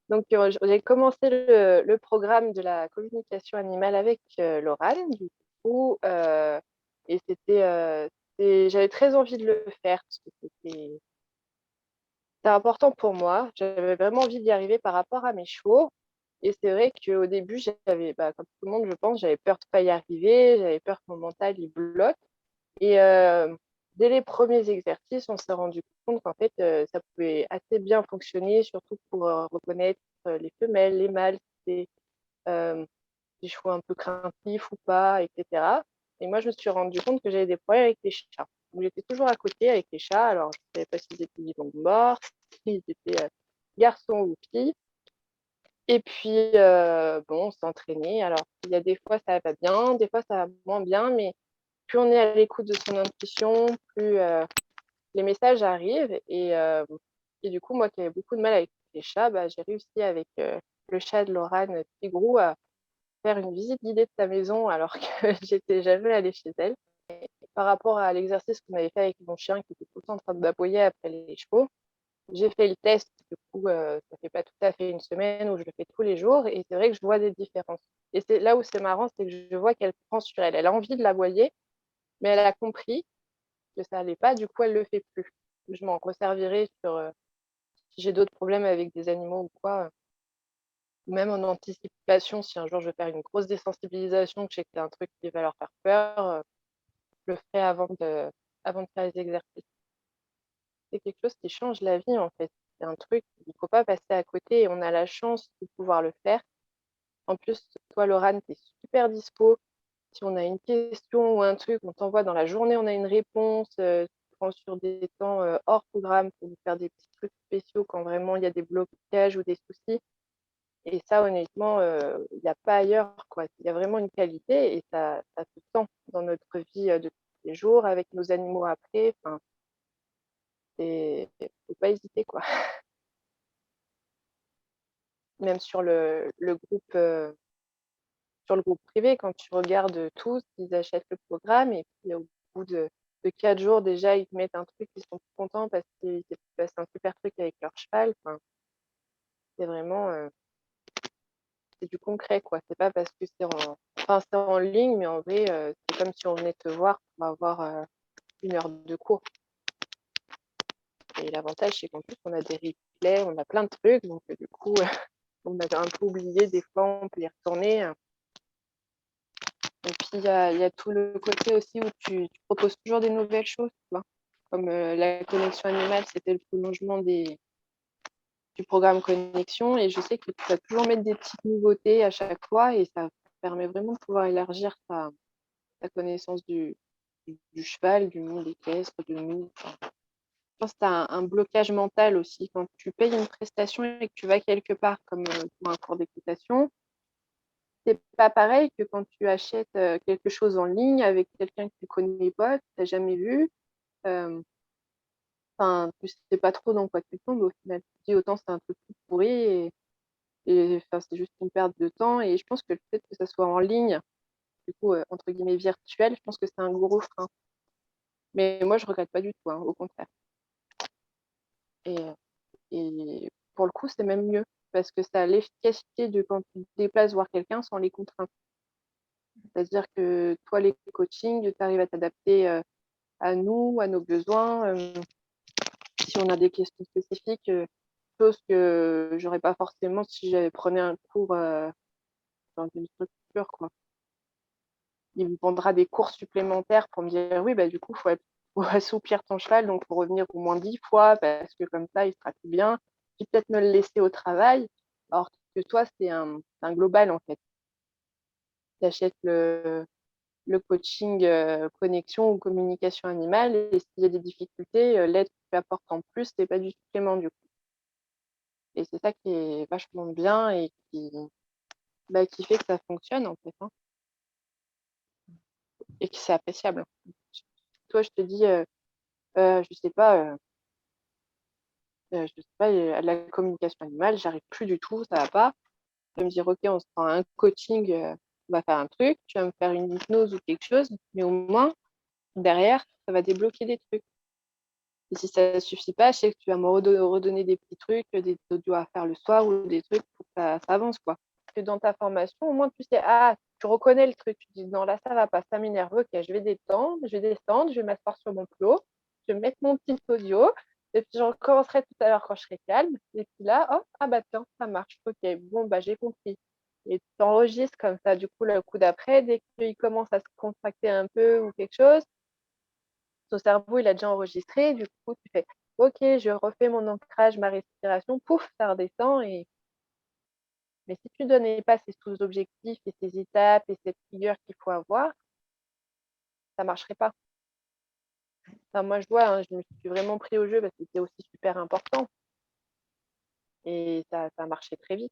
Donc, j'ai commencé le programme de la communication animale avec Laurent, du coup, et j'avais très envie de le faire parce que c'était important pour moi. J'avais vraiment envie d'y arriver par rapport à mes chevaux. Et c'est vrai qu'au début, comme tout le monde, je pense, j'avais peur de pas y arriver, j'avais peur que mon mental il bloque. Et dès les premiers exercices, on s'est rendu compte qu'en fait, ça pouvait assez bien fonctionner, surtout pour reconnaître les femelles, les mâles, si c'est des chevaux un peu craintifs ou pas, etc. Et moi, je me suis rendu compte que j'avais des problèmes avec les chats. Donc, j'étais toujours à côté avec les chats. Alors, je ne savais pas s'ils étaient vivants ou morts, s'ils étaient garçons ou filles. Et puis, bon, on s'entraînait. Alors, il y a des fois, ça va bien, des fois, ça va moins bien, mais plus on est à l'écoute de son intuition, plus les messages arrivent. Et du coup, moi qui avais beaucoup de mal avec les chats, bah, j'ai réussi avec le chat de Laurane, Tigrou, à faire une visite guidée de sa maison alors que j'étais jamais allée chez elle. Par rapport à l'exercice qu'on avait fait avec mon chien qui était tout le temps en train d'aboyer après les chevaux, j'ai fait le test. Du coup, ça fait pas tout à fait une semaine où je le fais tous les jours et c'est vrai que je vois des différences. Et c'est là où c'est marrant, c'est que je vois qu'elle prend sur elle. Elle a envie de l'aboyer, mais elle a compris que ça allait pas, du coup, elle le fait plus. Je m'en resservirai sur si j'ai d'autres problèmes avec des animaux ou quoi, même en anticipation, si un jour je vais faire une grosse désensibilisation, que je sais que c'est un truc qui va leur faire peur, je le ferai avant de faire les exercices. C'est quelque chose qui change la vie, en fait. C'est un truc, il ne faut pas passer à côté et on a la chance de pouvoir le faire. En plus, toi, Laurane, tu es super dispo. Si on a une question ou un truc, on t'envoie dans la journée, on a une réponse. Tu prends sur des temps hors programme pour nous faire des petits trucs spéciaux quand vraiment il y a des blocages ou des soucis. Et ça, honnêtement, il n'y a pas ailleurs, quoi. Il y a vraiment une qualité et ça se sent dans notre vie de tous les jours, avec nos animaux après. Enfin, faut pas hésiter, quoi. Même sur le groupe privé, quand tu regardes tous, ils achètent le programme et puis au bout de 4 jours, déjà, ils te mettent un truc, ils sont contents parce qu'ils s'est passé un super truc avec leur cheval. Enfin, c'est vraiment, c'est du concret, quoi. C'est pas parce que enfin, c'est en ligne, mais en vrai, c'est comme si on venait te voir pour avoir 1 heure de cours. Et l'avantage, c'est qu'en plus, on a des replays, on a plein de trucs, donc du coup, on a un peu oublié, des fois, on peut y retourner. Et puis, il y a tout le côté aussi où tu proposes toujours des nouvelles choses, tu vois. Comme la connexion animale, c'était le prolongement du programme Connexion. Et je sais que tu vas toujours mettre des petites nouveautés à chaque fois et ça permet vraiment de pouvoir élargir ta connaissance du cheval, du monde équestre, de nous. Enfin, je pense que tu as un blocage mental aussi. Quand tu payes une prestation et que tu vas quelque part, comme pour un cours d'équitation, c'est pas pareil que quand tu achètes quelque chose en ligne avec quelqu'un que tu connais pas, que tu n'as jamais vu. Euh, Enfin, tu sais pas trop dans quoi tu tombes au final. Tu te dis autant c'est un truc tout pourri et enfin, c'est juste une perte de temps. Et je pense que le fait que ça soit en ligne, du coup, entre guillemets virtuel, je pense que c'est un gros frein. Mais moi, je regrette pas du tout, hein, au contraire. Et, et pour le coup, c'est même mieux parce que ça a l'efficacité de quand tu te déplaces voir quelqu'un sans les contraintes. C'est-à-dire que toi, les coachings, tu arrives à t'adapter à nous, à nos besoins. Si on a des questions spécifiques, chose que j'aurais pas forcément si j'avais prenais un cours dans une structure, quoi. Il me vendra des cours supplémentaires pour me dire oui, bah du coup, faut assouplir ton cheval, donc faut revenir au moins 10 fois parce que comme ça, il sera plus bien. Puis peut-être me le laisser au travail. Alors que toi, c'est un global en fait. Tu achètes le coaching connexion ou communication animale et s'il y a des difficultés, l'aide que tu apportes en plus, c'est pas du supplément du coup. Et c'est ça qui est vachement bien et qui fait que ça fonctionne en fait, hein, et que c'est appréciable. Toi, je te dis, je sais pas, à la communication animale, j'arrive plus du tout, ça va pas. Je vais me dire, ok, on se prend un coaching, on va faire un truc, tu vas me faire une hypnose ou quelque chose, mais au moins, derrière, ça va débloquer des trucs. Et si ça ne suffit pas, je sais que tu vas me redonner des petits trucs, des audios à faire le soir ou des trucs pour que ça avance, quoi. Parce que dans ta formation, au moins, tu sais, ah, tu reconnais le truc. Tu dis, non, là, ça va pas, ça m'énerve. Ok, je vais détendre, je vais descendre, je vais m'asseoir sur mon plot, je vais mettre mon petit audio, et puis je recommencerai tout à l'heure quand je serai calme. Et puis là, hop, ah bah tiens, ça marche. Ok, bon, bah j'ai compris. Et tu t'enregistres comme ça, du coup, le coup d'après, dès qu'il commence à se contracter un peu ou quelque chose, ton cerveau, il a déjà enregistré. Du coup, tu fais, OK, je refais mon ancrage, ma respiration, pouf, ça redescend. Mais si tu ne donnais pas ces sous-objectifs et ces étapes et cette rigueur qu'il faut avoir, ça ne marcherait pas. Enfin, moi, je vois, hein, je me suis vraiment pris au jeu parce que c'était aussi super important et ça a marché très vite.